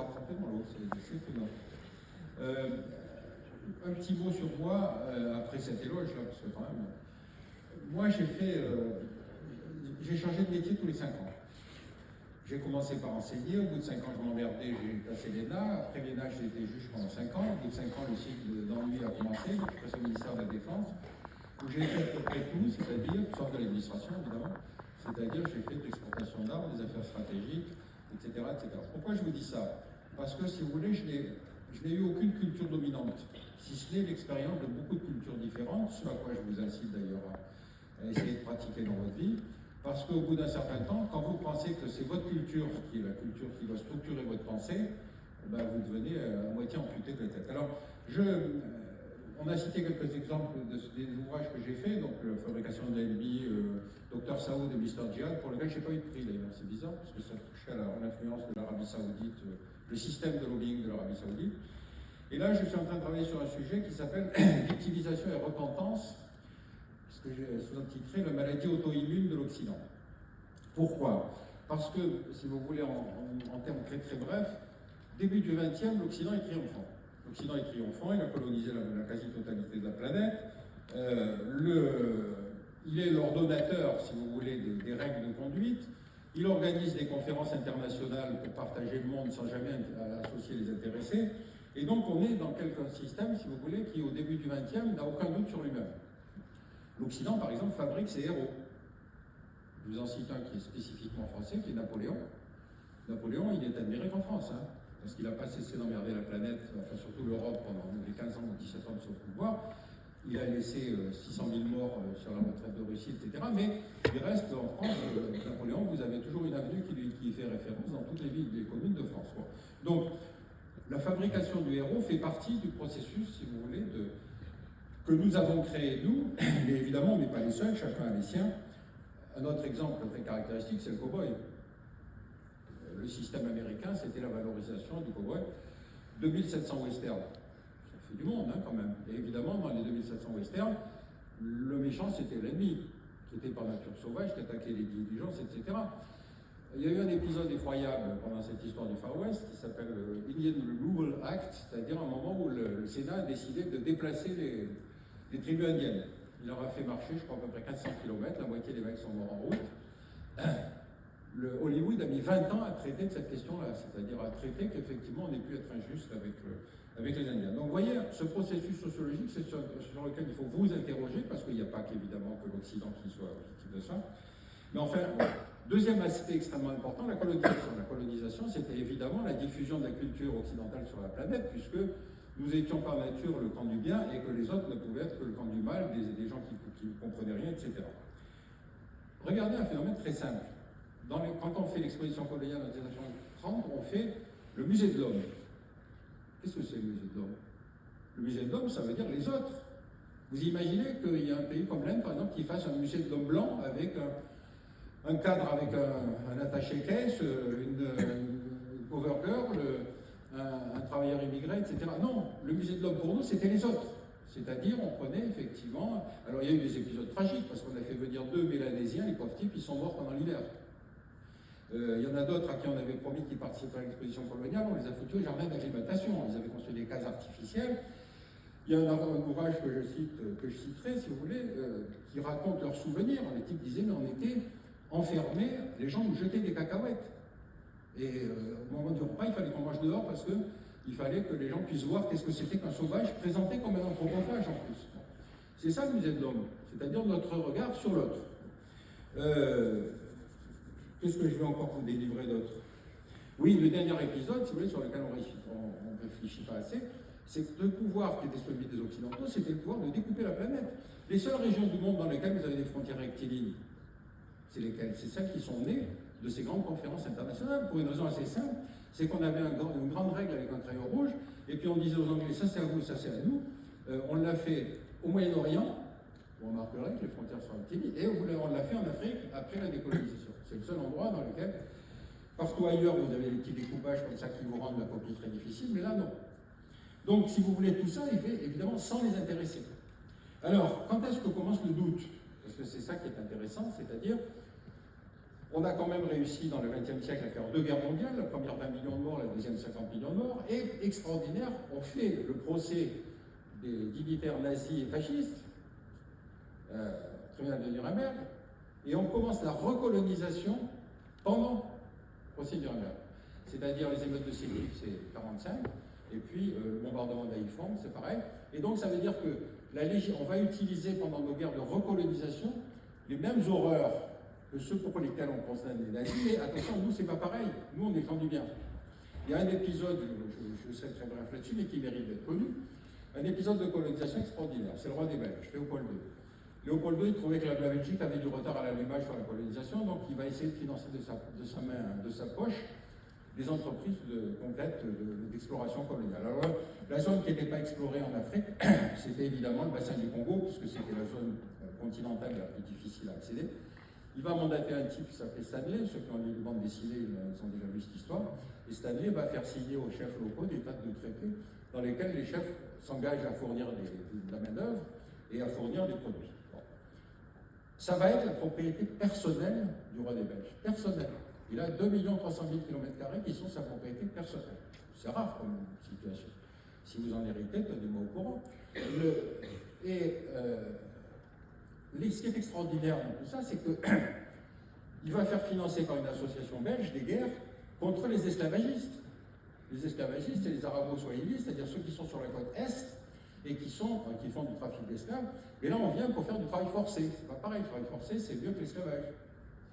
rattraper dans l'eau, c'est étonnant. Un petit mot sur moi, après cet éloge, là, parce que quand même, moi j'ai changé de métier tous les 5 ans. J'ai commencé par enseigner, au bout de 5 ans je m'emmerdais, j'ai passé l'ENA, après l'ENA j'ai été juge pendant 5 ans, au bout de 5 ans le cycle d'ennui a commencé, je suis passé au ministère de la Défense, où j'ai fait à peu près tout, c'est-à-dire, sauf de l'administration évidemment, c'est-à-dire j'ai fait de l'exportation d'armes, des affaires stratégiques, etc., etc. Pourquoi je vous dis ça? Parce que si vous voulez, je n'ai eu aucune culture dominante, si ce n'est l'expérience de beaucoup de cultures différentes, ce à quoi je vous incite d'ailleurs à essayer de pratiquer dans votre vie, parce qu'au bout d'un certain temps, quand vous pensez que c'est votre culture qui est la culture qui doit structurer votre pensée, ben vous devenez à moitié amputé de la tête. Alors, on a cité quelques exemples des ouvrages que j'ai faits, donc la fabrication de l'NB, Dr Saoud et Mr Djihad, pour lequel je n'ai pas eu de prix d'ailleurs, c'est bizarre, parce que ça touchait à l'influence de l'Arabie Saoudite, le système de lobbying de l'Arabie Saoudite. Et là, je suis en train de travailler sur un sujet qui s'appelle victimisation et repentance, ce que j'ai sous-titré la maladie auto-immune de l'Occident. Pourquoi? Parce que, si vous voulez, en termes très très brefs, début du XXe, l'Occident est triomphant. L'Occident est triomphant, il a colonisé la quasi-totalité de la planète. Il est l'ordonnateur, si vous voulez, des règles de conduite. Il organise des conférences internationales pour partager le monde sans jamais associer les intéressés. Et donc on est dans quelque système, si vous voulez, qui au début du XXe n'a aucun doute sur lui-même. L'Occident, par exemple, fabrique ses héros. Je vous en cite un qui est spécifiquement français, qui est Napoléon. Napoléon, il est admiré qu'en France, hein, parce qu'il n'a pas cessé d'emmerder la planète, enfin surtout l'Europe, pendant les 15 ans ou 17 ans de son pouvoir. Il a laissé 600 000 morts sur la retraite de Russie, etc. Mais il reste en France, Napoléon, vous avez toujours une avenue qui fait référence dans toutes les villes, les communes de France. Quoi. Donc, la fabrication du héros fait partie du processus, si vous voulez, que nous avons créé, nous, mais évidemment, on n'est pas les seuls, chacun a les siens. Un autre exemple très caractéristique, c'est le cow-boy. Le système américain, c'était la valorisation du cow-boy. 2700 westerns, ça fait du monde hein, quand même. Et évidemment, dans les 2700 westerns, le méchant, c'était l'ennemi, qui était par nature sauvage, qui attaquait les diligences, etc. Il y a eu un épisode effroyable pendant cette histoire du Far West qui s'appelle l'Indian Removal Act, c'est-à-dire un moment où le Sénat a décidé de déplacer les tribus indiennes. Il leur a fait marcher, je crois, à peu près 400 km, la moitié des mecs sont morts en route. Hollywood a mis 20 ans à traiter de cette question-là, c'est-à-dire à traiter qu'effectivement on ait pu être injuste avec les Indiens. Donc vous voyez, ce processus sociologique, c'est sur lequel il faut vous interroger, parce qu'il n'y a pas qu'évidemment que l'Occident qui soit victime de ça. Mais enfin, deuxième aspect extrêmement important, la colonisation. La colonisation, c'était évidemment la diffusion de la culture occidentale sur la planète, puisque nous étions par nature le camp du bien et que les autres ne pouvaient être que le camp du mal, des gens qui ne comprenaient rien, etc. Regardez un phénomène très simple. Quand on fait l'exposition coloniale dans les années 30, on fait le musée de l'homme. Qu'est-ce que c'est le musée de l'homme? Le musée de l'homme, ça veut dire les autres. Vous imaginez qu'il y a un pays comme l'Inde, par exemple, qui fasse un musée de l'homme blanc avec un cadre avec un attaché-caisse, une cover girl, un travailleur immigré, etc. Non, le musée de l'homme pour nous, c'était les autres. C'est-à-dire, on prenait effectivement... Alors, il y a eu des épisodes tragiques, parce qu'on a fait venir 2 Mélanésiens, les pauvres types, ils sont morts pendant l'hiver. Il y en a d'autres à qui on avait promis qu'ils participeraient à l'exposition coloniale, on les a foutus au jardin d'acclimatation, ils avaient construit des cases artificielles. Il y a un ouvrage que je citerai, si vous voulez, qui raconte leurs souvenirs. Les types disaient, mais on était enfermés, les gens nous jetaient des cacahuètes. Et au moment du repas, il fallait qu'on mange dehors parce qu'il fallait que les gens puissent voir qu'est-ce que c'était qu'un sauvage présenté comme un anthropophage en plus. C'est ça le musée de l'homme, c'est-à-dire notre regard sur l'autre. Qu'est-ce que je vais encore vous délivrer d'autre? Oui, le dernier épisode, si vous voulez, sur lequel on ne réfléchit pas assez, c'est que le pouvoir qui était celui des Occidentaux, c'était le pouvoir de découper la planète. Les seules régions du monde dans lesquelles vous avez des frontières rectilignes, c'est lesquelles? C'est celles qui sont nées de ces grandes conférences internationales, pour une raison assez simple, c'est qu'on avait une grande règle avec un crayon rouge, et puis on disait aux Anglais, ça c'est à vous, ça c'est à nous. On l'a fait au Moyen-Orient, vous remarquerez que les frontières sont rectilignes, et on l'a fait en Afrique après la décolonisation. C'est le seul endroit dans lequel, partout ailleurs, vous avez des petits découpages comme ça qui vous rendent la copie très difficile, mais là non. Donc, si vous voulez tout ça, il fait évidemment sans les intéresser. Alors, quand est-ce que commence le doute? Parce que c'est ça qui est intéressant, c'est-à-dire, On a quand même réussi dans le XXe siècle à faire 2 guerres mondiales, la première 20 millions de morts, la deuxième 50 millions de morts, et extraordinaire, on fait le procès des dignitaires nazis et fascistes, tribunal de Nuremberg, et on commence la recolonisation pendant le procès de Nuremberg. C'est-à-dire les émeutes de Séville, c'est 45, et puis le bombardement d'Haïphong, c'est pareil. Et donc ça veut dire que on va utiliser pendant nos guerres de recolonisation les mêmes horreurs que ceux pour lesquels on condamne les nazis, mais attention, nous c'est pas pareil, nous on est camp du bien. Il y a un épisode, je serai très bref là-dessus, mais qui mérite d'être connu, un épisode de colonisation extraordinaire, c'est le roi des Belges, Léopold II. Léopold II, il trouvait que la Belgique avait du retard à l'allumage sur la colonisation, donc il va essayer de financer de sa poche des entreprises complètes d'exploration coloniale. Alors la zone qui n'était pas explorée en Afrique, c'était évidemment le bassin du Congo, puisque c'était la zone continentale la plus difficile à accéder. Il va mandater un type qui s'appelait Stanley, ceux qui ont lu les bandes dessinées, ils ont déjà vu cette histoire, et Stanley va faire signer aux chefs locaux des tas de traités dans lesquels les chefs s'engagent à fournir de la main-d'œuvre et à fournir des produits. Bon. Ça va être la propriété personnelle du roi des Belges, personnelle. Il a 2 300 000 km² qui sont sa propriété personnelle. C'est rare comme situation. Si vous en héritez, tenez-moi au courant. Ce qui est extraordinaire dans tout ça, c'est qu'il va faire financer par une association belge des guerres contre les esclavagistes. Les esclavagistes, c'est les arabo-swahilites, c'est-à-dire ceux qui sont sur la côte Est et qui font du trafic d'esclaves. Et là, on vient pour faire du travail forcé. C'est pas pareil, le travail forcé, c'est mieux que l'esclavage.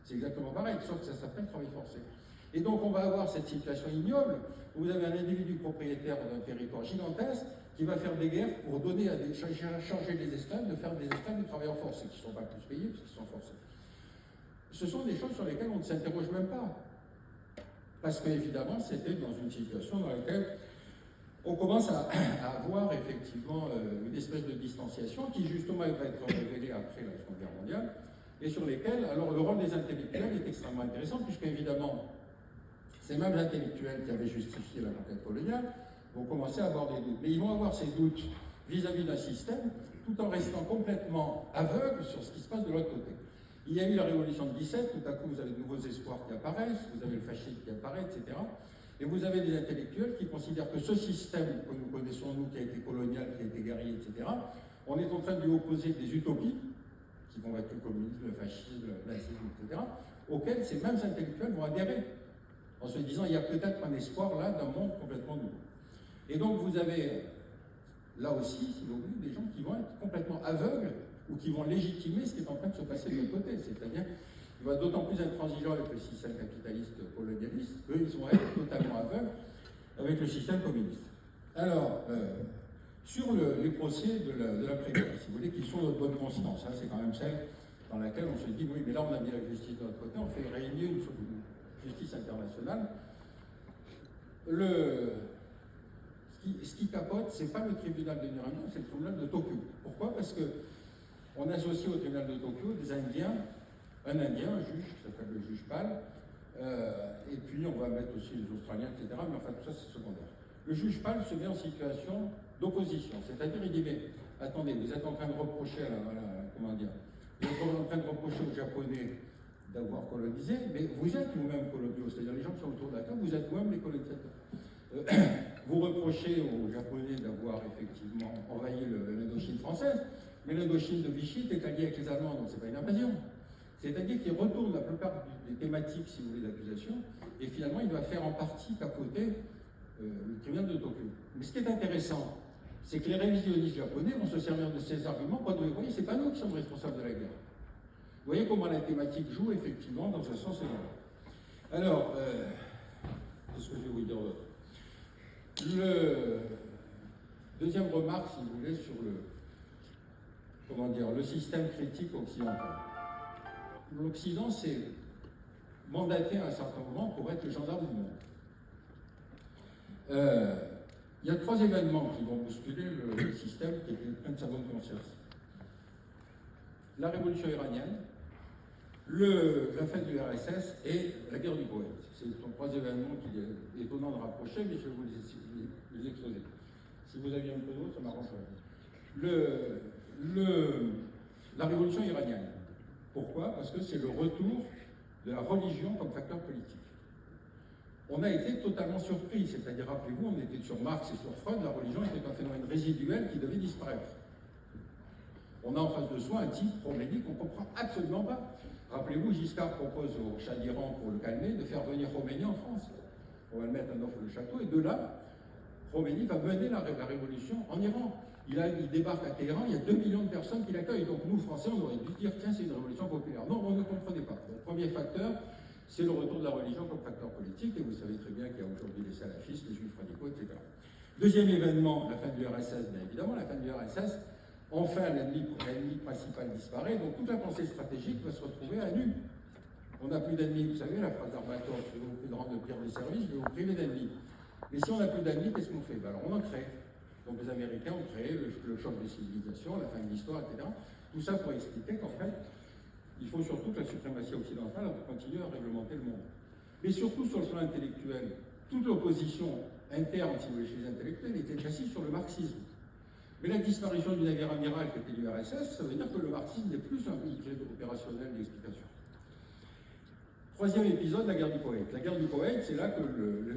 C'est exactement pareil, sauf que ça s'appelle travail forcé. Et donc, on va avoir cette situation ignoble où vous avez un individu propriétaire d'un territoire gigantesque qui va faire des guerres pour donner changer les esclaves, de faire des esclaves des travailleurs forcés, qui ne sont pas plus payés parce qu'ils sont forcés. Ce sont des choses sur lesquelles on ne s'interroge même pas. Parce qu'évidemment, c'était dans une situation dans laquelle on commence à avoir effectivement une espèce de distanciation qui justement va être révélée après la Seconde Guerre mondiale, et sur lesquelles, alors le rôle des intellectuels est extrêmement intéressant, puisque évidemment, ces mêmes intellectuels qui avaient justifié la conquête coloniale vont commencer à avoir des doutes. Mais ils vont avoir ces doutes vis-à-vis d'un système, tout en restant complètement aveugles sur ce qui se passe de l'autre côté. Il y a eu la révolution de 17, tout à coup vous avez de nouveaux espoirs qui apparaissent, vous avez le fascisme qui apparaît, etc. Et vous avez des intellectuels qui considèrent que ce système que nous connaissons, nous, qui a été colonial, qui a été guerrier, etc., on est en train de lui opposer des utopies, qui vont être le communisme, le fascisme, le nazisme, etc., auxquels ces mêmes intellectuels vont adhérer, en se disant il y a peut-être un espoir là d'un monde complètement nouveau. Et donc vous avez là aussi, si vous voulez, des gens qui vont être complètement aveugles ou qui vont légitimer ce qui est en train de se passer de l'autre côté. C'est-à-dire qu'ils vont être d'autant plus intransigeants avec le système capitaliste colonialiste qu'ils vont être totalement aveugles avec le système communiste. Alors, sur les procès de l'après-guerre, si vous voulez, qui sont notre bonne conscience, hein, c'est quand même celle dans laquelle on se dit, oui, mais là on a mis la justice de notre côté, on fait régner une justice internationale. Ce qui capote, c'est pas le tribunal de Nuremberg, c'est le tribunal de Tokyo. Pourquoi? Parce qu'on associe au tribunal de Tokyo des Indiens, un Indien, un juge, qui s'appelle le juge Pal, et puis on va mettre aussi les Australiens, etc., mais enfin tout ça c'est secondaire. Le juge Pal se met en situation d'opposition, c'est-à-dire il dit, mais attendez, vous êtes en train de reprocher comment dire, vous êtes en train de reprocher aux Japonais d'avoir colonisé, mais vous êtes vous-même coloniaux, c'est-à-dire les gens qui sont autour de la table, vous êtes vous-même les colonisateurs. Vous reprochez aux Japonais d'avoir effectivement envahi l'Indochine française, mais l'Indochine de Vichy est alliée avec les Allemands, donc c'est pas une invasion. C'est-à-dire qu'il retourne la plupart des thématiques, si vous voulez, d'accusation, et finalement il va faire en partie capoter le tribunal de Tokyo. Mais ce qui est intéressant, c'est que les révisionnistes japonais vont se servir de ces arguments pour dire, vous voyez, c'est pas nous qui sommes responsables de la guerre. Vous voyez comment la thématique joue effectivement dans un sens et dans l'autre. Alors, qu'est-ce que je vais vous dire d'autre? Deuxième remarque, si vous voulez, sur le système critique occidental. L'Occident s'est mandaté à un certain moment pour être le gendarme du monde. Il y a 3 événements qui vont bousculer le système qui est plein de sa bonne conscience. La révolution iranienne, la fête du RSS et la guerre du Koweït. Ce sont 3 événements qu'il est étonnant de rapprocher, mais je vais vous les exposer. Si vous aviez un peu d'autre, ça m'arrangerait. La révolution iranienne. Pourquoi? Parce que c'est le retour de la religion comme facteur politique. On a été totalement surpris, c'est-à-dire, rappelez-vous, on était sur Marx et sur Freud, la religion était un phénomène résiduel qui devait disparaître. On a en face de soi un type Khomeini qu'on ne comprend absolument pas. Rappelez-vous, Giscard propose au Shah d'Iran, pour le calmer, de faire venir Khomeini en France. On va le mettre à Neuf-le-Château, et de là, Khomeini va mener la révolution en Iran. Il débarque à Téhéran, il y a 2 millions de personnes qui l'accueillent. Donc nous, Français, on aurait dû dire, tiens, c'est une révolution populaire. Non, on ne comprenait pas. Le premier facteur, c'est le retour de la religion comme facteur politique, et vous savez très bien qu'il y a aujourd'hui les salafistes, les juifs radicaux, etc. Deuxième événement, la fin de l'URSS, bien évidemment, la fin de l'URSS. Enfin, l'ennemi principal disparaît, donc toute la pensée stratégique va se retrouver à nu. On n'a plus d'ennemis, vous savez, la phrase d'Arbatov, je vais vous priver de rendre le pire des services, je vais vous priver d'ennemis. Mais si on n'a plus d'ennemis, qu'est-ce qu'on fait? Alors on en crée. Donc les Américains ont créé le choc des civilisations, la fin de l'histoire, etc. Tout ça pour expliquer qu'en fait, il faut surtout que la suprématie occidentale continue à réglementer le monde. Mais surtout sur le plan intellectuel, toute l'opposition interne, si vous voulez, chez les intellectuels, était assise sur le marxisme. Mais la disparition du navire amiral qui était l'URSS, ça veut dire que le marxisme n'est plus un véhicule opérationnel d'explication. Troisième épisode, la guerre du Koweït. La guerre du Koweït, c'est là que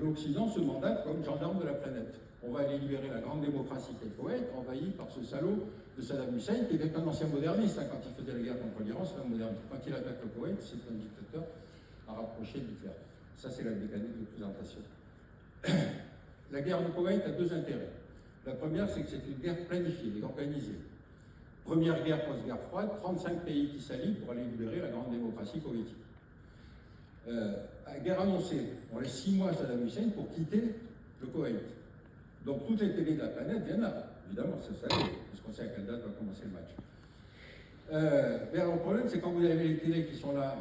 l'Occident se mandate comme gendarme de la planète. On va aller libérer la grande démocratie qu'est le Koweït, envahi par ce salaud de Saddam Hussein, qui était un ancien moderniste. Hein, quand il faisait la guerre contre l'Iran, c'est un moderniste. Quand il attaque le Koweït, c'est un dictateur à rapprocher d'Hitler. Ça, c'est la mécanique de présentation. La guerre du Koweït a deux intérêts. La première, c'est que c'est une guerre planifiée et organisée. Première guerre post-guerre froide, 35 pays qui s'allient pour aller libérer la grande démocratie koweïtique. Guerre annoncée, on laisse 6 mois à Saddam Hussein pour quitter le Koweït. Donc toutes les télés de la planète viennent là. Évidemment, ça s'allie, parce qu'on sait à quelle date va commencer le match. Mais alors le problème, c'est quand vous avez les télés qui sont là,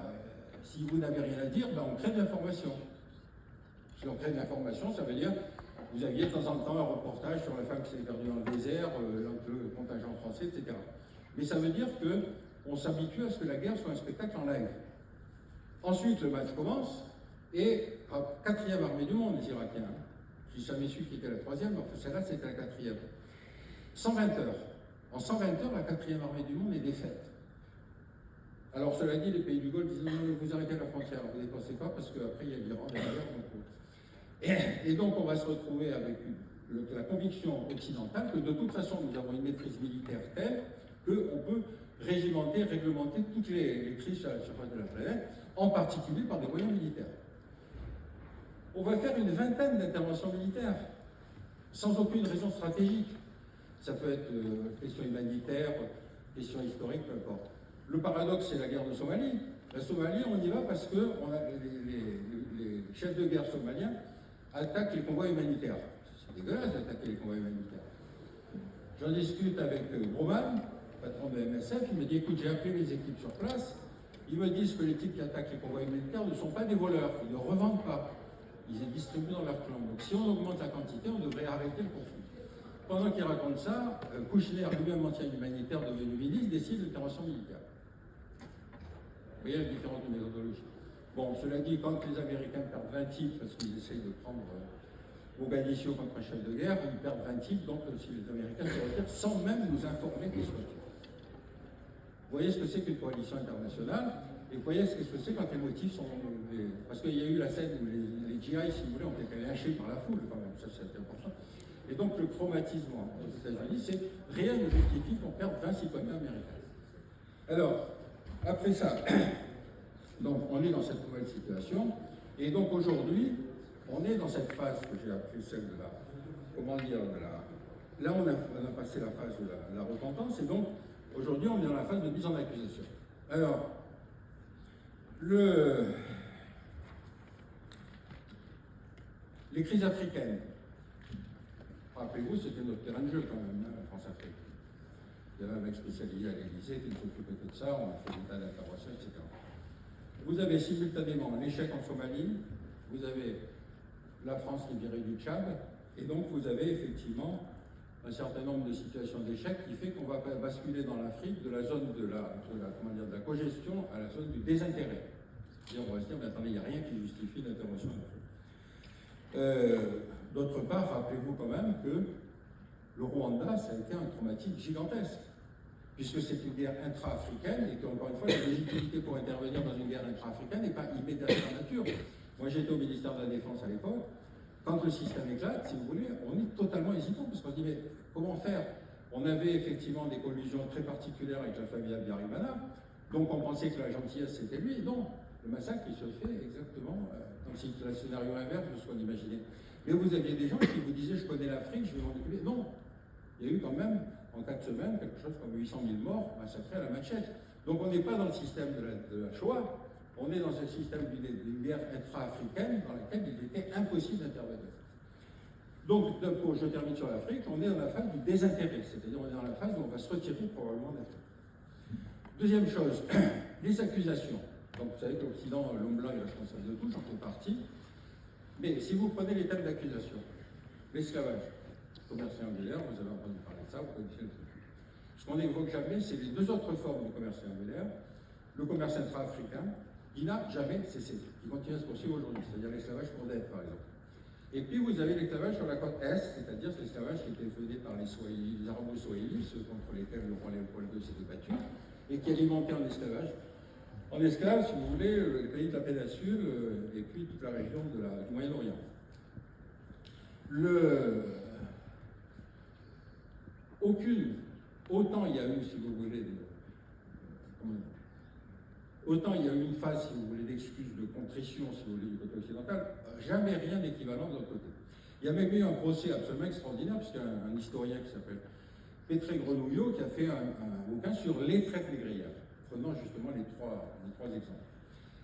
si vous n'avez rien à dire, ben on crée de l'information. Si on crée de l'information, ça veut dire vous aviez de temps en temps un reportage sur la femme qui s'est perdue dans le désert, le contingent français, etc. Mais ça veut dire qu'on s'habitue à ce que la guerre soit un spectacle en live. Ensuite, le match commence, et quatrième armée du monde, les Irakiens. J'ai jamais su qui était la troisième, mais celle-là, c'était la quatrième. 120 heures. En 120 heures, la quatrième armée du monde est défaite. Alors, cela dit, les pays du Golfe disent non, vous arrêtez à la frontière, vous ne dépensez pas, parce qu'après, il y a l'Iran derrière. Et donc, on va se retrouver avec la conviction occidentale que de toute façon, nous avons une maîtrise militaire telle qu'on peut régimenter, réglementer toutes les crises sur la surface de la planète, en particulier par des moyens militaires. On va faire une vingtaine d'interventions militaires, sans aucune raison stratégique. Ça peut être question humanitaire, question historique, peu importe. Le paradoxe, c'est la guerre de Somalie. La Somalie, on y va parce que les chefs de guerre somaliens attaquent les convois humanitaires. C'est dégueulasse d'attaquer les convois humanitaires. J'en discute avec Broman, patron de MSF, il me dit, écoute, j'ai appelé les équipes sur place, ils me disent que les types qui attaquent les convois humanitaires ne sont pas des voleurs, ils ne revendent pas, ils les distribuent dans leur clan. Donc si on augmente la quantité, on devrait arrêter le conflit. Pendant qu'il raconte ça, Kouchner, lui-même ancien humanitaire devenu ministre, décide l'intervention militaire. Vous voyez la différence de méthodologie. Bon, cela dit, quand les Américains perdent 20 types, parce qu'ils essayent de prendre Mogadiscio contre un chef de guerre, ils perdent 20 types, donc si les Américains se retirent, sans même nous informer qu'ils se retirent. Vous voyez ce que c'est qu'une coalition internationale, et vous voyez ce que c'est quand les motifs sont... Parce qu'il y a eu la scène où les GI, si vous voulez, ont été lynchés par la foule, quand même, ça c'est important. Et donc le chromatisme aux États-Unis, c'est rien ne justifie qu'on perde 20 citoyens américains. Alors, après ça, donc on est dans cette nouvelle situation, et donc aujourd'hui, on est dans cette phase que j'ai appelée celle de la, comment dire, de la... Là, on a passé la phase de la repentance, et donc aujourd'hui, on est dans la phase de mise en accusation. Alors, les crises africaines. Rappelez-vous, c'était notre terrain de jeu quand même, hein, la France-Afrique. Il y avait un mec spécialisé à l'Élysée qui ne s'occupait que de ça, on a fait des tas d'interventions, etc. Vous avez simultanément l'échec en Somalie, vous avez la France qui virait du Tchad, et donc vous avez effectivement un certain nombre de situations d'échec qui fait qu'on va basculer dans l'Afrique de la zone de la cogestion à la zone du désintérêt. C'est-à-dire, on va se dire, mais attendez, il n'y a rien qui justifie l'intervention en Afrique. D'autre part, rappelez-vous quand même que le Rwanda, ça a été un traumatisme gigantesque. puisque c'est une guerre intra-africaine, et qu'encore une fois, la légitimité pour intervenir dans une guerre intra-africaine n'est pas immédiate en nature. Moi, j'étais au ministère de la Défense à l'époque. Quand le système éclate, si vous voulez, on est totalement hésitant, parce qu'on se dit, mais comment faire? On avait effectivement des collusions très particulières avec la famille Habyarimana, donc on pensait que la gentillesse c'était lui. Non, le massacre il se fait exactement dans le scénario inverse de ce qu'on imaginait. Mais vous aviez des gens qui vous disaient, je connais l'Afrique, je vais m'en occuper. Non, il y a eu quand même, en 4 semaines, quelque chose comme 800 000 morts massacrés à la machette. Donc on n'est pas dans le système de la Shoah, on est dans un système d'une guerre intra-africaine dans laquelle il était impossible d'intervenir. Donc, je termine sur l'Afrique, on est dans la phase du désintérêt, c'est-à-dire on est dans la phase où on va se retirer probablement d'Afrique. Deuxième chose, les accusations. Donc vous savez que l'Occident, l'homme blanc est responsable de tout, j'en fais partie. Mais si vous prenez les thèmes d'accusation, l'esclavage, commerce triangulaire, vous avez entendu parler de ça, vous connaissez le truc. Ce qu'on n'évoque jamais, c'est les deux autres formes du commerce triangulaire, le commerce intra-africain, qui n'a jamais cessé, qui continue à se poursuivre aujourd'hui, c'est-à-dire l'esclavage pour dette, par exemple. Et puis vous avez l'esclavage sur la côte Est, c'est-à-dire l'esclavage qui était fait par les arabo-swahili, ceux contre lesquels le roi Léopold II s'était battu, et qui alimentait en esclavage. En esclave, si vous voulez, le pays de la péninsule et puis toute la région du Moyen-Orient. Autant il y a eu, si vous voulez, autant il y a eu une phase, si vous voulez, d'excuse, de contrition, si vous voulez, du côté occidental, jamais rien d'équivalent de l'autre côté. Il y a même eu un procès absolument extraordinaire, puisqu'il y a un historien qui s'appelle Petré Grenouillot qui a fait un bouquin sur les traites négrières, prenant justement les trois exemples.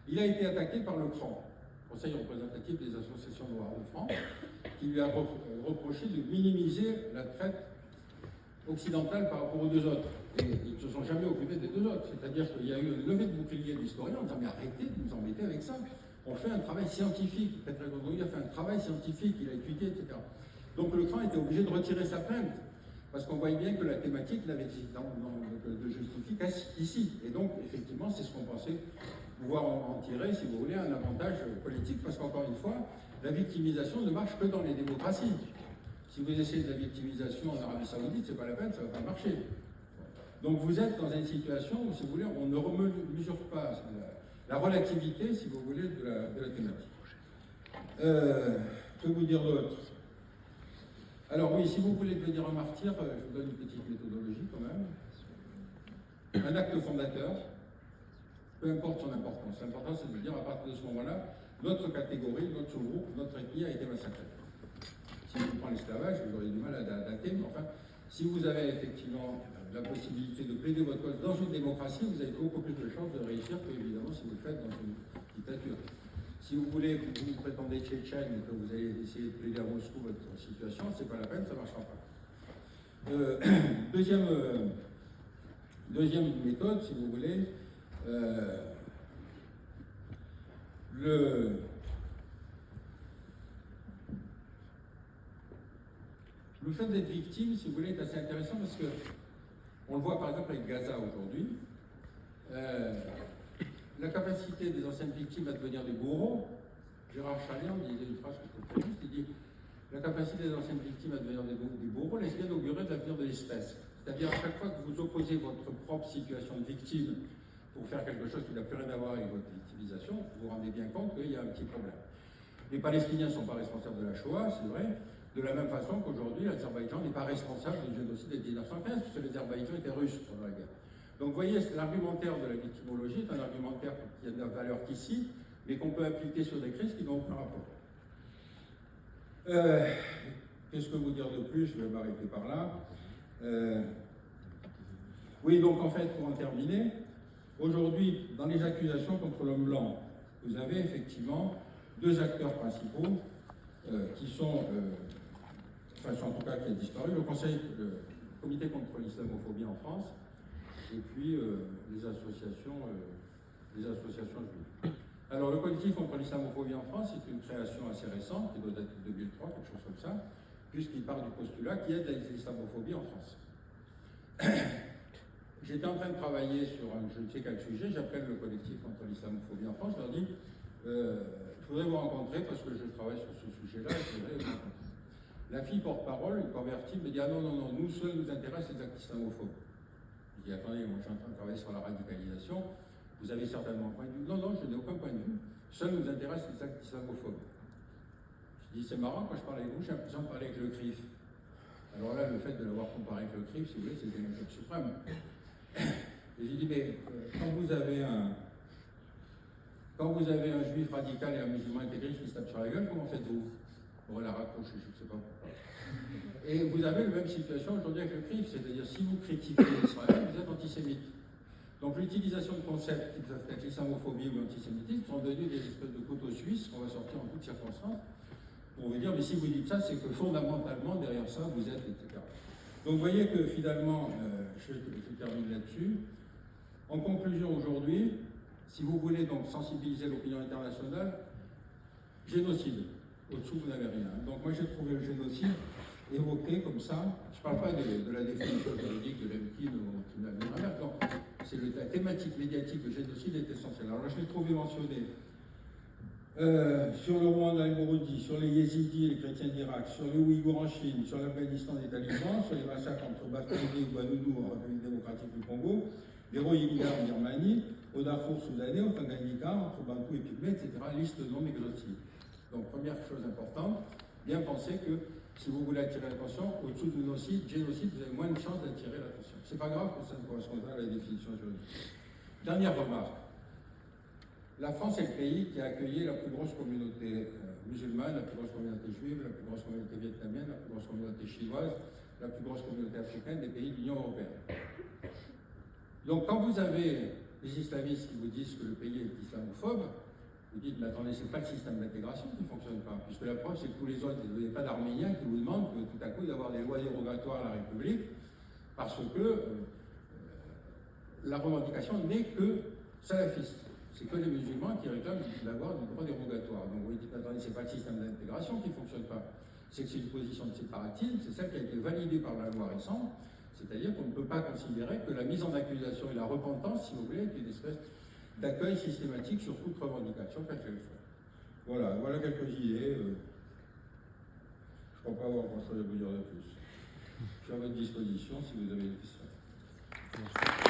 Il a été attaqué par le CRAN, Conseil représentatif des associations noires de France, qui lui a reproché de minimiser la traite occidentale par rapport aux deux autres. Et ils ne se sont jamais occupés des deux autres. C'est-à-dire qu'il y a eu une levée de bouclier de l'historien en disant mais arrêtez de nous embêter avec ça. On fait un travail scientifique. Petré Grenouillot a fait un travail scientifique, il a étudié, etc. Donc le CRAN était obligé de retirer sa plainte. Parce qu'on voyait bien que la thématique n'avait de justifier qu'ici. Et donc, effectivement, c'est ce qu'on pensait pouvoir en tirer, si vous voulez, un avantage politique. Parce qu'encore une fois, la victimisation ne marche que dans les démocraties. Si vous essayez de la victimisation en Arabie Saoudite, c'est pas la peine, ça ne va pas marcher. Donc vous êtes dans une situation où, si vous voulez, on ne mesure pas la relativité, si vous voulez, de la thématique. Que vous dire d'autre? Alors oui, si vous voulez devenir un martyr, je vous donne une petite méthodologie quand même. Un acte fondateur, peu importe son importance. L'important, c'est de dire, à partir de ce moment-là, notre catégorie, notre sous-groupe, notre ethnie a été massacrée. Si je prends l'esclavage, vous aurez du mal à dater, mais enfin, si vous avez effectivement la possibilité de plaider votre cause dans une démocratie, vous avez beaucoup plus de chances de réussir que, évidemment, si vous le faites dans une dictature. Si vous voulez, vous prétendez tchétchène et que vous allez essayer de plaider à Moscou votre situation, c'est pas la peine, ça ne marchera pas. Deuxième méthode, si vous voulez, le fait d'être victime, si vous voulez, est assez intéressant parce que on le voit par exemple avec Gaza aujourd'hui. La capacité des anciennes victimes à devenir des bourreaux, Gérard Chaliand disait une phrase que je trouve très juste, il dit la capacité des anciennes victimes à devenir des bourreaux laisse bien augurer de l'avenir de l'espèce. C'est-à-dire à chaque fois que vous opposez votre propre situation de victime pour faire quelque chose qui n'a plus rien à voir avec votre victimisation, vous vous rendez bien compte qu'il y a un petit problème. Les Palestiniens ne sont pas responsables de la Shoah, c'est vrai, de la même façon qu'aujourd'hui l'Azerbaïdjan n'est pas responsable du génocide de 1915, puisque l'Azerbaïdjan était russe pendant la guerre. Donc vous voyez, l'argumentaire de la victimologie est un argumentaire qui a de la valeur qu'ici, mais qu'on peut appliquer sur des crises qui n'ont aucun rapport. Qu'est-ce que vous dire de plus? Je vais m'arrêter par là. Oui, donc en fait, pour en terminer, aujourd'hui, dans les accusations contre l'homme blanc, vous avez effectivement deux acteurs principaux qui sont, en tout cas qui a disparu, le comité contre l'islamophobie en France, et puis les associations juives. Alors le collectif contre l'islamophobie en France, c'est une création assez récente, qui doit dater de 2003, quelque chose comme ça, puisqu'il part du postulat qu'il y a de l'islamophobie en France. J'étais en train de travailler sur je ne sais quel sujet, j'appelle le collectif contre l'islamophobie en France, je leur dis, je voudrais vous rencontrer parce que je travaille sur ce sujet-là, je voudrais vous rencontrer. La fille porte-parole, une convertie, me dit, ah non, nous seuls nous intéressent les actes islamophobes. Je dis attendez, moi je suis en train de travailler sur la radicalisation, vous avez certainement un point de vue. Non, non, je n'ai aucun point de vue. Seul nous intéresse les actes islamophobes. Je dis c'est marrant, quand je parle avec vous, j'ai l'impression de parler avec le CRIF. Alors là, le fait de l'avoir comparé avec le CRIF, si vous voulez, c'était une chose suprême. Et j'ai dit, mais quand vous avez un juif radical et un musulman intégriste qui se tape sur la gueule, comment faites-vous? Bon, la raccroche, je ne sais pas pourquoi. Et vous avez la même situation aujourd'hui avec le CRIF, c'est-à-dire si vous critiquez Israël, vous êtes antisémite. Donc l'utilisation de concepts qui peuvent être l'islamophobie ou l'antisémitisme sont devenus des espèces de couteaux suisses qu'on va sortir en toutes circonstances pour vous dire, mais si vous dites ça, c'est que fondamentalement, derrière ça, vous êtes, etc. Donc vous voyez que finalement, je termine là-dessus. En conclusion aujourd'hui, si vous voulez donc sensibiliser l'opinion internationale, génocide. Au-dessous, vous n'avez rien. Donc moi j'ai trouvé le génocide évoqué comme ça. Je ne parle pas de la définition juridique de l'Emkin ou qui n'a rien à voir. C'est la thématique médiatique du génocide est essentielle. Alors là, je l'ai trouvé mentionné sur le Rwanda et le Burundi, sur les Yézidis et les chrétiens d'Irak, sur les Ouïghours en Chine, sur l'Afghanistan des talibans, sur les massacres entre Bafouné et Ouagadougou en République démocratique du Congo, les Rohingyas en Birmanie, au Darfour soudanais, au Tanganyika, entre Bantou et Pygmée, etc. Liste non exhaustive. Donc, première chose importante, bien penser que si vous voulez attirer l'attention, au-dessous de génocide, vous avez moins de chances d'attirer l'attention. C'est pas grave que ça ne corresponde pas à la définition juridique. Dernière remarque. La France est le pays qui a accueilli la plus grosse communauté musulmane, la plus grosse communauté juive, la plus grosse communauté vietnamienne, la plus grosse communauté chinoise, la plus grosse communauté africaine des pays de l'Union européenne. Donc quand vous avez les islamistes qui vous disent que le pays est islamophobe, vous dites, mais attendez, c'est pas le système d'intégration qui ne fonctionne pas, puisque la preuve, c'est que tous les autres, vous n'avez pas d'Arméniens qui vous demandent tout à coup d'avoir des lois dérogatoires à la République, parce que la revendication n'est que salafiste. C'est que les musulmans qui réclament d'avoir des droits dérogatoires. Donc vous dites, attendez, c'est pas le système d'intégration qui ne fonctionne pas, c'est que c'est une position de séparatisme, c'est celle qui a été validée par la loi récente, c'est-à-dire qu'on ne peut pas considérer que la mise en accusation et la repentance, si vous voulez, est une espèce d'accueil systématique sur toute revendication, quelle qu'elle soit. Voilà quelques idées. Je ne crois pas avoir grand-chose à vous dire de plus. Je suis à votre disposition si vous avez des questions. Merci.